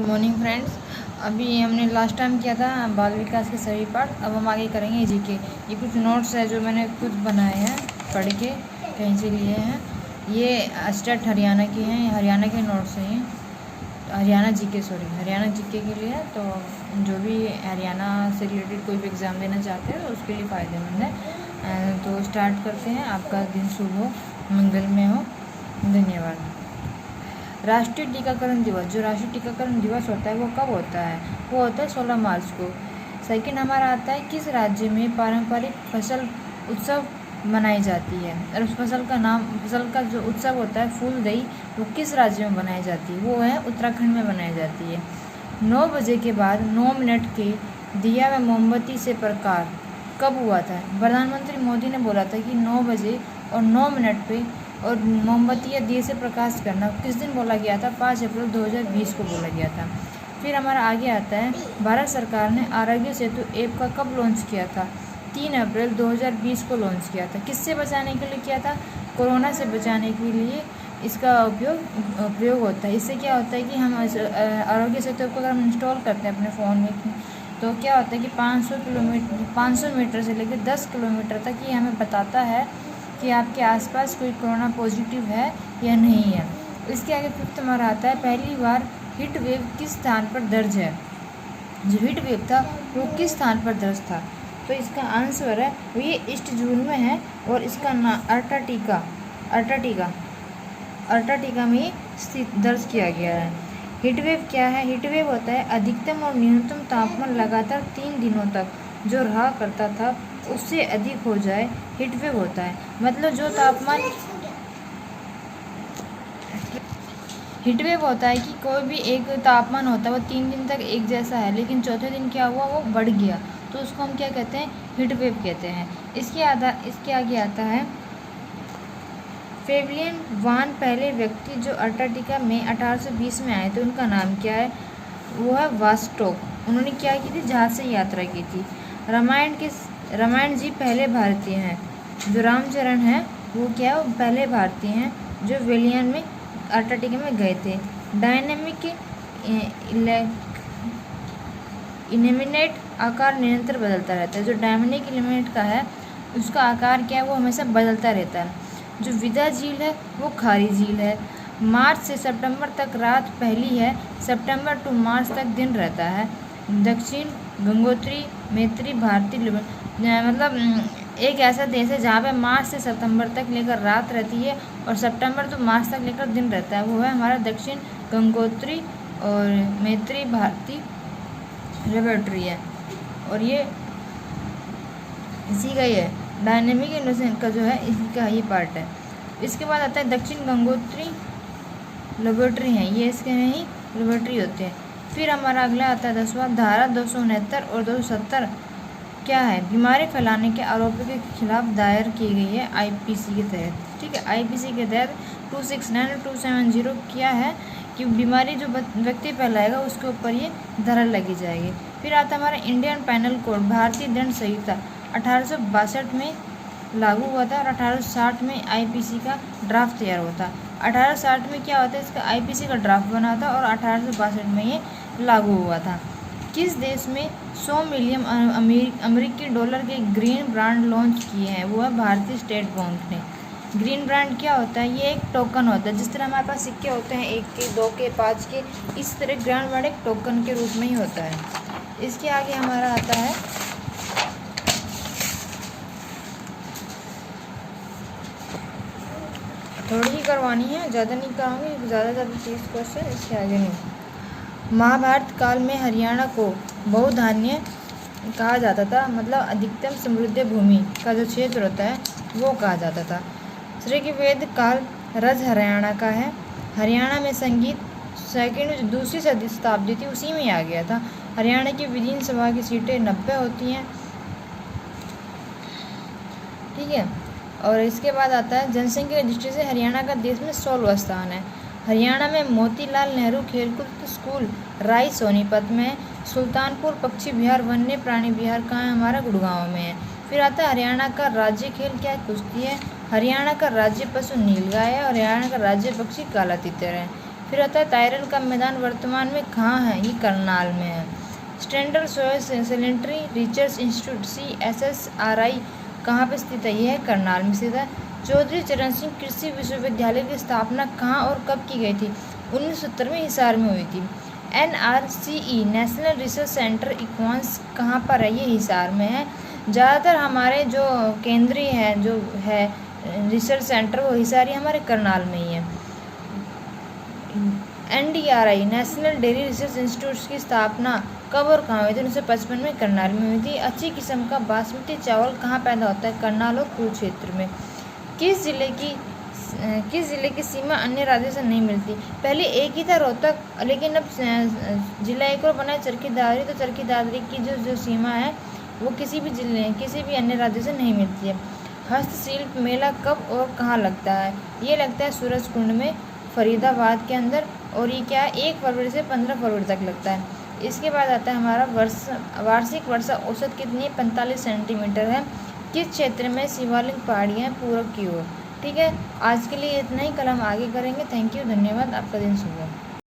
Morning friends. अभी हमने last time किया था बाल विकास के सभी पार्ट। अब हम आगे करेंगे जीके। ये कुछ नोट्स है जो मैंने खुद बनाए हैं, पढ़ के कहीं से लिए हैं। ये स्टेट हरियाणा के हैं, ये हरियाणा के नोट्स हैं। ये हरियाणा जीके हरियाणा जीके के लिए है। तो जो भी हरियाणा से रिलेटेड कोई भी एग्ज़ाम देना चाहते हैं तो उसके लिए फ़ायदेमंद है। तो स्टार्ट करते हैं। आपका दिन शुभ हो, मंगलमय हो। धन्यवाद। राष्ट्रीय टीकाकरण दिवस, जो राष्ट्रीय टीकाकरण दिवस होता है वो कब होता है? वो होता है 16 मार्च को। सेकंड हमारा आता है किस राज्य में पारंपरिक फसल उत्सव मनाई जाती है? और उस फसल का जो उत्सव होता है फूल दही, वो किस राज्य में बनाई जाती है? वो है उत्तराखंड में बनाई जाती है। 9 बजे के बाद 9 मिनट के दिया व मोमबत्ती से प्रकार कब हुआ था? प्रधानमंत्री मोदी ने बोला था कि 9 बजे और 9 मिनट पे और मोमबत्ती या दिए से प्रकाश करना किस दिन बोला गया था? 5 अप्रैल 2020 को बोला गया था। फिर हमारा आगे आता है भारत सरकार ने आरोग्य सेतु ऐप का कब लॉन्च किया था? 3 अप्रैल 2020 को लॉन्च किया था। किससे बचाने के लिए किया था? कोरोना से बचाने के लिए इसका प्रयोग होता है। इससे क्या होता है कि हम आरोग्य सेतु ऐप को अगर हम इंस्टॉल करते हैं अपने फ़ोन में तो क्या होता है कि 500 मीटर से लेकर 10 किलोमीटर तक ये हमें बताता है कि आपके आसपास कोई कोरोना पॉजिटिव है या नहीं है। इसके आगे फिफ्थ हमारा आता है पहली बार हीट वेव किस स्थान पर दर्ज है? जो हीट वेव था वो किस स्थान पर दर्ज था? तो इसका आंसर है वो ये ईस्ट जून में है और इसका नाम अर्टाटिका में स्थित दर्ज किया गया है। हीट वेव क्या है? हीट वेव होता है अधिकतम और न्यूनतम तापमान लगातार 3 दिनों तक जो रहा करता था उससे अधिक हो जाए, हीट वेव होता है। मतलब जो तापमान हीट वेव होता है कि कोई भी एक तापमान होता है वो 3 दिन तक एक जैसा है, लेकिन चौथे दिन क्या हुआ, वो बढ़ गया, तो उसको हम क्या कहते हैं? हीट वेव कहते हैं। इसके आगे आता है फेबियन वान पहले व्यक्ति जो अंटार्कटिका में 1820 में आए थे, उनका नाम क्या है? वो है वास्टोक। उन्होंने क्या की थी? जहाज से यात्रा की थी। रामायण जी पहले भारतीय हैं। जो रामचरण हैं वो क्या है? वो पहले भारतीय हैं जो वेलियन में अंटार्कटिका में गए थे। डायनेमिक इल्यूमिनेट आकार निरंतर बदलता रहता है। जो डायनेमिक इल्यूमिनेट का है उसका आकार क्या है? वो हमेशा बदलता रहता है। जो विदा झील है वो खारी झील है। मार्च से सितंबर तक रात पहली है, सितंबर टू मार्च तक दिन रहता है। दक्षिण गंगोत्री मैत्री भारतीय मतलब एक ऐसा देश है जहाँ पे मार्च से सितंबर तक लेकर रात रहती है और सितंबर टू मार्च तक लेकर दिन रहता है। वो है हमारा दक्षिण गंगोत्री और मैत्री भारतीय लेबोरेटरी है। और ये इसी का ही है, डायनेमिक इल्यूमिनेशन का जो है इसी का ये पार्ट है। इसके बाद आता है दक्षिण गंगोत्री लेबोरेटरी है, ये इसके में ही लेबोरेटरी होते हैं। फिर हमारा अगला आता है 10वां, धारा 269 और 270 क्या है? बीमारी फैलाने के आरोपों के खिलाफ दायर की गई है आईपीसी के तहत। ठीक है, आईपीसी के तहत 269 और 270 क्या है कि बीमारी जो व्यक्ति फैलाएगा उसके ऊपर ये धारा लगी जाएगी। फिर आता है हमारा इंडियन पैनल कोड, भारतीय दंड संहिता 1862 में लागू हुआ था और 1860 में आईपीसी का ड्राफ्ट तैयार हुआ था। 1860 में क्या होता है? इसका आईपीसी का ड्राफ्ट बना था और 1862 में ये लागू हुआ था। किस देश में 100 मिलियन अमेरिकी डॉलर के ग्रीन बॉन्ड लॉन्च किए हैं? वो है भारतीय स्टेट बैंक ने। ग्रीन बॉन्ड क्या होता है? ये एक टोकन होता है। जिस तरह हमारे पास सिक्के होते हैं 1 के, 2 के, 5 के, इस तरह ग्रीन बॉन्ड एक टोकन के रूप में ही होता है। इसके आगे हमारा आता है थोड़ी ही करवानी है, ज़्यादा नहीं कराऊंगी, ज़्यादा 30 क्वेश्चन, इसके आगे नहीं। महाभारत काल में हरियाणा को बहुधान्य कहा जाता था, मतलब अधिकतम समृद्ध भूमि का जो क्षेत्र होता है वो कहा जाता था। ऋग्वेद काल रज हरियाणा का है। हरियाणा में संगीत दूसरी शताब्दी थी, उसी में आ गया था। हरियाणा की विधानसभा की सीटें 90 होती हैं। ठीक है, और इसके बाद आता है जनसंख्या की दृष्टि से हरियाणा का देश में 16वां स्थान है। हरियाणा में मोतीलाल नेहरू खेलकूद स्कूल राय सोनीपत में है। सुल्तानपुर पक्षी विहार वन्य प्राणी विहार कहाँ है? हमारा गुड़गांव में है। फिर आता है हरियाणा का राज्य खेल क्या है? कुश्ती है। हरियाणा का राज्य पशु नीलगाय है और हरियाणा का राज्य पक्षी काला तितर है। फिर आता है तायरल का मैदान वर्तमान में कहाँ है, ये करनाल में है। Standard soil sanitary research institute CSSRI कहाँ पे स्थित है, ये है करनाल में स्थित है। चौधरी चरण सिंह कृषि विश्वविद्यालय की स्थापना कहाँ और कब की गई थी, 1970 में हिसार में हुई थी। NRCE नेशनल रिसर्च सेंटर इक्वांस कहाँ पर है, ये हिसार में है। ज़्यादातर हमारे जो केंद्रीय है जो है रिसर्च सेंटर वो हिसार ही हमारे करनाल में ही है। NDRI national dairy research institute की स्थापना कब और कहाँ हुई थी, 1955 में करनाल में हुई थी। अच्छी किस्म का बासमती चावल कहाँ पैदा होता है, करनाल और कुरुक्षेत्र में। किस जिले की सीमा अन्य राज्यों से नहीं मिलती, पहले एक ही था रोहतक, लेकिन अब जिला एक और बना है चरखी दादरी, तो चरखी दादरी की जो सीमा है वो किसी भी अन्य राज्य से नहीं मिलती है। हस्तशिल्प मेला कब और कहाँ लगता है, ये लगता है सूरजकुंड में फरीदाबाद के अंदर, और ये क्या है 1 फरवरी से 15 फरवरी तक लगता है। इसके बाद आता है हमारा वार्षिक वर्षा औसत कितनी है, 45 सेंटीमीटर है। किस क्षेत्र में शिवालिक पहाड़ियाँ पूरब की ओर। ठीक है, आज के लिए इतना ही, कल हम आगे करेंगे। थैंक यू, धन्यवाद, आपका दिन शुभ हो।